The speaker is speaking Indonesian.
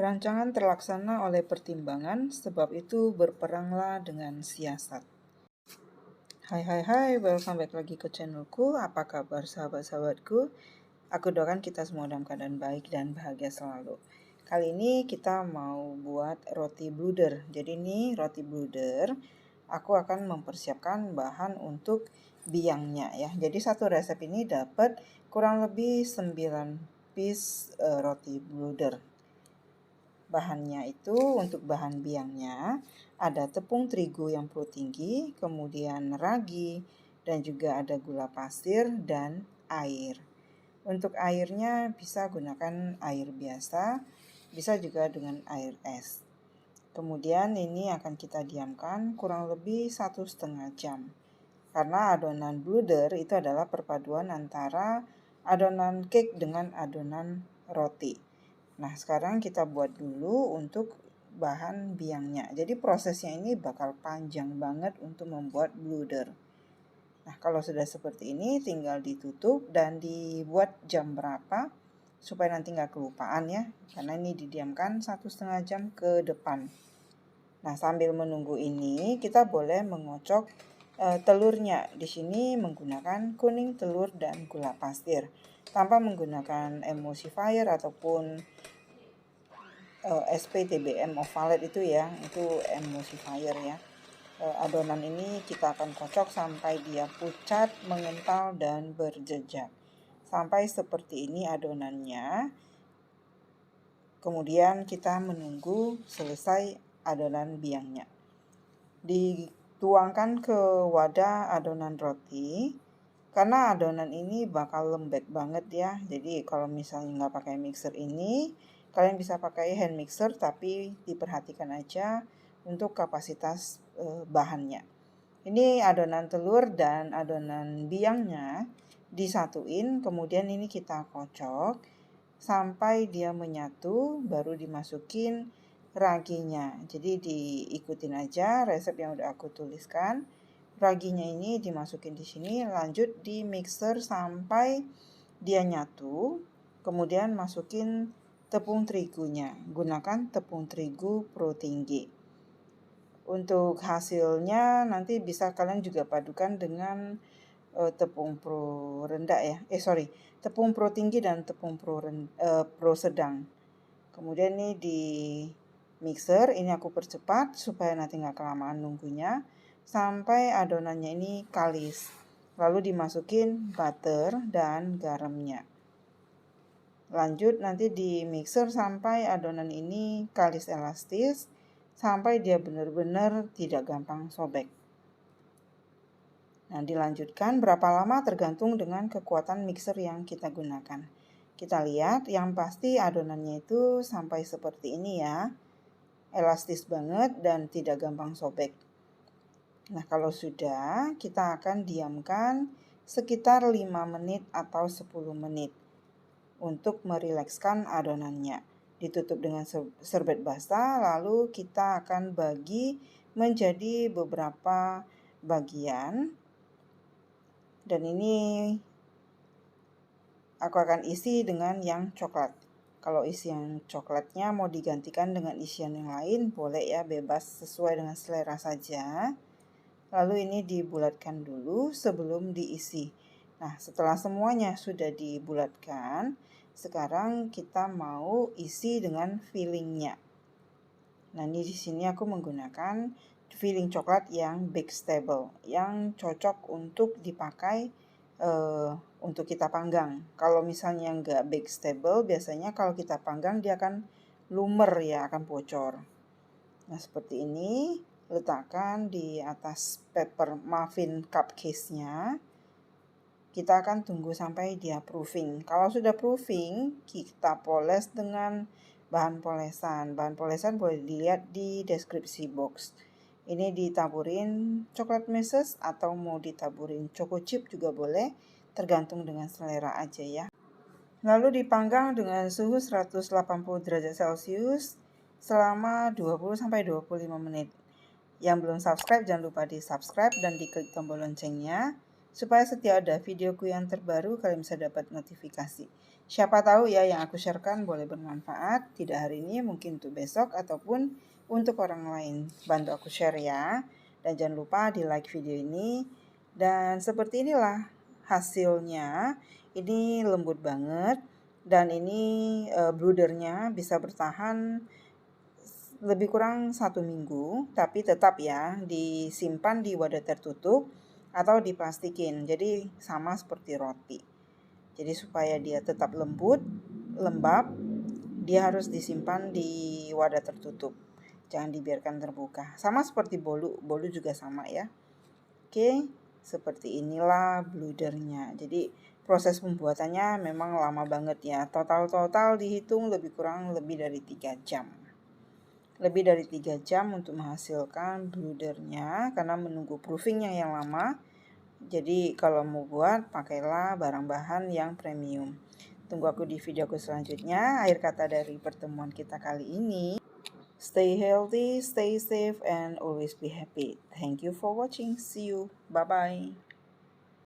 Rancangan terlaksana oleh pertimbangan, sebab itu berperanglah dengan siasat. Hai, welcome back lagi ke channelku. Apa kabar sahabat-sahabatku? Aku doakan kita semua dalam keadaan baik dan bahagia selalu. Kali ini kita mau buat roti bluder. Jadi ini roti bluder, aku akan mempersiapkan bahan untuk biangnya ya. Jadi satu resep ini dapat kurang lebih 9 piece roti bluder. Bahannya itu untuk bahan biangnya ada tepung terigu yang perlu tinggi, kemudian ragi, dan juga ada gula pasir dan air. Untuk airnya bisa gunakan air biasa, bisa juga dengan air es. Kemudian ini akan kita diamkan kurang lebih 1,5 jam. Karena adonan bluder itu adalah perpaduan antara adonan cake dengan adonan roti. Nah, sekarang kita buat dulu untuk bahan biangnya. Jadi prosesnya ini bakal panjang banget untuk membuat bluder. Nah, kalau sudah seperti ini tinggal ditutup dan dibuat jam berapa supaya nanti nggak kelupaan ya. Karena ini didiamkan 1,5 jam ke depan. Nah, sambil menunggu ini kita boleh mengocok telurnya. Di sini menggunakan kuning telur dan gula pasir tanpa menggunakan emulsifier ataupun SPTBM ovalet itu ya, itu emulsifier ya. Adonan ini kita akan kocok sampai dia pucat, mengental, dan berjejak. Sampai seperti ini adonannya. Kemudian kita menunggu selesai adonan biangnya. Dituangkan ke wadah adonan roti. Karena adonan ini bakal lembek banget ya. Jadi kalau misalnya nggak pakai mixer ini, kalian bisa pakai hand mixer, tapi diperhatikan aja untuk kapasitas bahannya. Ini adonan telur dan adonan biangnya disatuin, kemudian ini kita kocok sampai dia menyatu, baru dimasukin raginya. Jadi diikutin aja resep yang udah aku tuliskan. Raginya ini dimasukin di sini, lanjut di mixer sampai dia nyatu, kemudian masukin tepung terigunya. Gunakan tepung terigu pro tinggi. Untuk hasilnya nanti bisa kalian juga padukan dengan tepung pro rendah ya. Tepung pro tinggi dan tepung pro sedang. Kemudian ini di mixer, ini aku percepat supaya nanti nggak kelamaan nunggunya sampai adonannya ini kalis. Lalu dimasukin butter dan garamnya. Lanjut nanti di mixer sampai adonan ini kalis elastis, sampai dia benar-benar tidak gampang sobek. Nah, dilanjutkan berapa lama tergantung dengan kekuatan mixer yang kita gunakan. Kita lihat, yang pasti adonannya itu sampai seperti ini ya. Elastis banget dan tidak gampang sobek. Nah, kalau sudah, kita akan diamkan sekitar 5 menit atau 10 menit untuk merilekskan adonannya. Ditutup dengan serbet basah, lalu kita akan bagi menjadi beberapa bagian. Dan ini aku akan isi dengan yang coklat. Kalau isi yang coklatnya mau digantikan dengan isian yang lain, boleh ya, bebas sesuai dengan selera saja. Lalu ini dibulatkan dulu sebelum diisi. Nah, setelah semuanya sudah dibulatkan, sekarang kita mau isi dengan fillingnya. Nah, ini di sini aku menggunakan filling coklat yang bake stable, yang cocok untuk dipakai untuk kita panggang. Kalau misalnya nggak bake stable, biasanya kalau kita panggang dia akan lumer ya, akan bocor. Nah, seperti ini. Letakkan di atas paper muffin cupcase-nya. Kita akan tunggu sampai dia proofing. Kalau sudah proofing, kita poles dengan bahan polesan. Bahan polesan boleh dilihat di deskripsi box. Ini ditaburin coklat meses atau mau ditaburin choco chip juga boleh, tergantung dengan selera aja ya. Lalu dipanggang dengan suhu 180 derajat Celcius selama 20-25 menit. Yang belum subscribe jangan lupa di subscribe dan diklik tombol loncengnya supaya setiap ada videoku yang terbaru kalian bisa dapat notifikasi. Siapa tahu ya yang aku sharekan boleh bermanfaat, tidak hari ini mungkin untuk besok ataupun untuk orang lain. Bantu aku share ya. Dan jangan lupa di like video ini. Dan seperti inilah hasilnya. Ini lembut banget dan ini broodernya bisa bertahan lebih kurang 1 minggu, tapi tetap ya disimpan di wadah tertutup atau diplastikin. Jadi sama seperti roti. Jadi supaya dia tetap lembut, lembab, dia harus disimpan di wadah tertutup. Jangan dibiarkan terbuka. Sama seperti bolu, bolu juga sama ya. Oke, seperti inilah bludernya. Jadi proses pembuatannya memang lama banget ya. Total dihitung lebih kurang lebih dari 3 jam. Lebih dari 3 jam untuk menghasilkan bludernya karena menunggu proofingnya yang lama. Jadi kalau mau buat pakailah barang bahan yang premium. Tunggu aku di videoku selanjutnya. Akhir kata dari pertemuan kita kali ini. Stay healthy, stay safe, and always be happy. Thank you for watching. See you. Bye-bye.